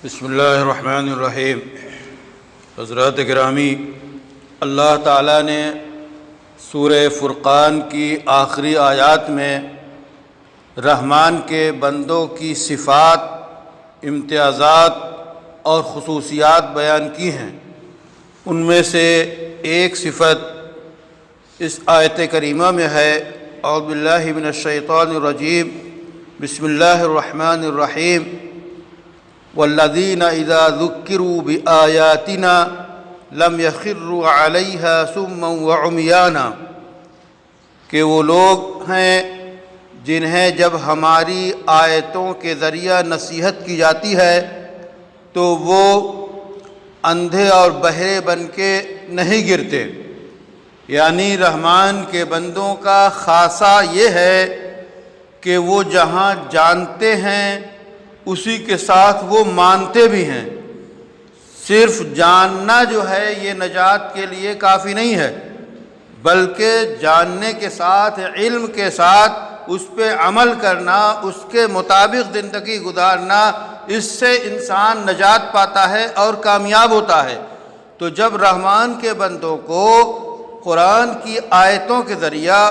بسم اللہ الرحمن الرحیم۔ حضرات گرامی، اللہ تعالیٰ نے سورہ فرقان کی آخری آیات میں رحمان کے بندوں کی صفات، امتیازات اور خصوصیات بیان کی ہیں۔ ان میں سے ایک صفت اس آیت کریمہ میں ہے، اعوذ باللہ من الشیطان الرجیم، بسم اللہ الرحمن الرحیم، والذین اذا ذکروا بآیاتنا لم یخروا علیہا صما وعمیانا، کہ وہ لوگ ہیں جنہیں جب ہماری آیتوں کے ذریعہ نصیحت کی جاتی ہے تو وہ اندھے اور بہرے بن کے نہیں گرتے۔ یعنی رحمان کے بندوں کا خاصہ یہ ہے کہ وہ جہاں جانتے ہیں اسی کے ساتھ وہ مانتے بھی ہیں۔ صرف جاننا جو ہے یہ نجات کے لیے کافی نہیں ہے، بلکہ جاننے کے ساتھ، علم کے ساتھ اس پہ عمل کرنا، اس کے مطابق زندگی گزارنا، اس سے انسان نجات پاتا ہے اور کامیاب ہوتا ہے۔ تو جب رحمان کے بندوں کو قرآن کی آیتوں کے ذریعہ،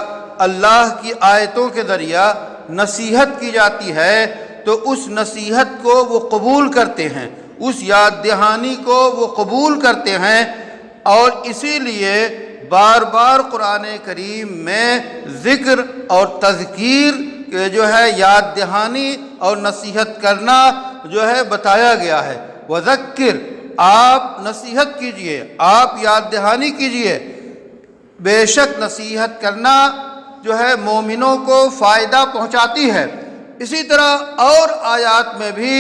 اللہ کی آیتوں کے ذریعہ نصیحت کی جاتی ہے تو اس نصیحت کو وہ قبول کرتے ہیں، اس یاد دہانی کو وہ قبول کرتے ہیں، اور اسی لیے بار بار قرآن کریم میں ذکر اور تذکیر جو ہے، یاد دہانی اور نصیحت کرنا جو ہے بتایا گیا ہے۔ وذکر، آپ نصیحت کیجئے، آپ یاد دہانی کیجئے۔ بے شک نصیحت کرنا جو ہے مومنوں کو فائدہ پہنچاتی ہے۔ اسی طرح اور آیات میں بھی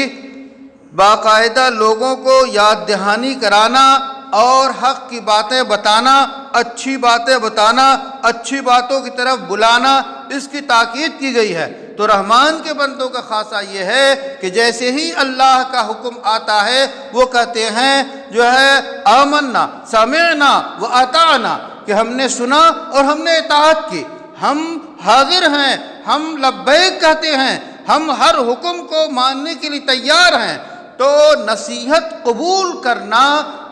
باقاعدہ لوگوں کو یاد دہانی کرانا اور حق کی باتیں بتانا، اچھی باتیں بتانا، اچھی باتوں کی طرف بلانا، اس کی تاکید کی گئی ہے۔ تو رحمان کے بندوں کا خاصہ یہ ہے کہ جیسے ہی اللہ کا حکم آتا ہے وہ کہتے ہیں جو ہے آمنا سمعنا واطعنا، کہ ہم نے سنا اور ہم نے اطاعت کی، ہم حاضر ہیں، ہم لبیک کہتے ہیں، ہم ہر حکم کو ماننے کے لیے تیار ہیں۔ تو نصیحت قبول کرنا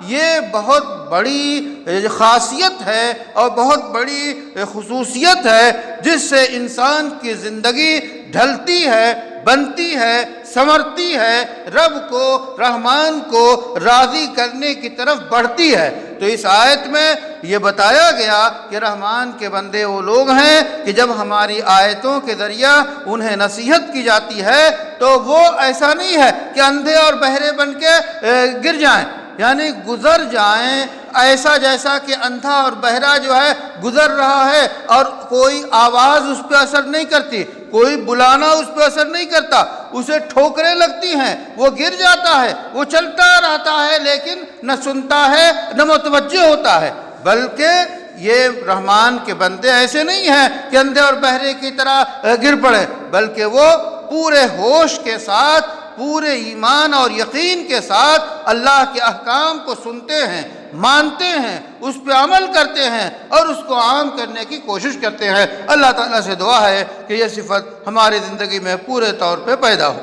یہ بہت بڑی خاصیت ہے اور بہت بڑی خصوصیت ہے، جس سے انسان کی زندگی ڈھلتی ہے، بنتی ہے، سنورتی ہے، رب کو، رحمان کو راضی کرنے کی طرف بڑھتی ہے۔ تو اس آیت میں یہ بتایا گیا کہ رحمان کے بندے وہ لوگ ہیں کہ جب ہماری آیتوں کے ذریعہ انہیں نصیحت کی جاتی ہے تو وہ ایسا نہیں ہے کہ اندھے اور بہرے بن کے گر جائیں، یعنی گزر جائیں، ایسا جیسا کہ اندھا اور بہرا جو ہے گزر رہا ہے اور کوئی آواز اس پہ اثر نہیں کرتی، کوئی بلانا اس پہ اثر نہیں کرتا، اسے ٹھوکریں لگتی ہیں، وہ گر جاتا ہے، وہ چلتا رہتا ہے لیکن نہ سنتا ہے نہ متوجہ ہوتا ہے۔ بلکہ یہ رحمان کے بندے ایسے نہیں ہیں کہ اندھے اور بہرے کی طرح گر پڑے، بلکہ وہ پورے ہوش کے ساتھ، پورے ایمان اور یقین کے ساتھ اللہ کے احکام کو سنتے ہیں، مانتے ہیں، اس پہ عمل کرتے ہیں اور اس کو عام کرنے کی کوشش کرتے ہیں۔ اللہ تعالیٰ سے دعا ہے کہ یہ صفت ہماری زندگی میں پورے طور پہ پیدا ہو۔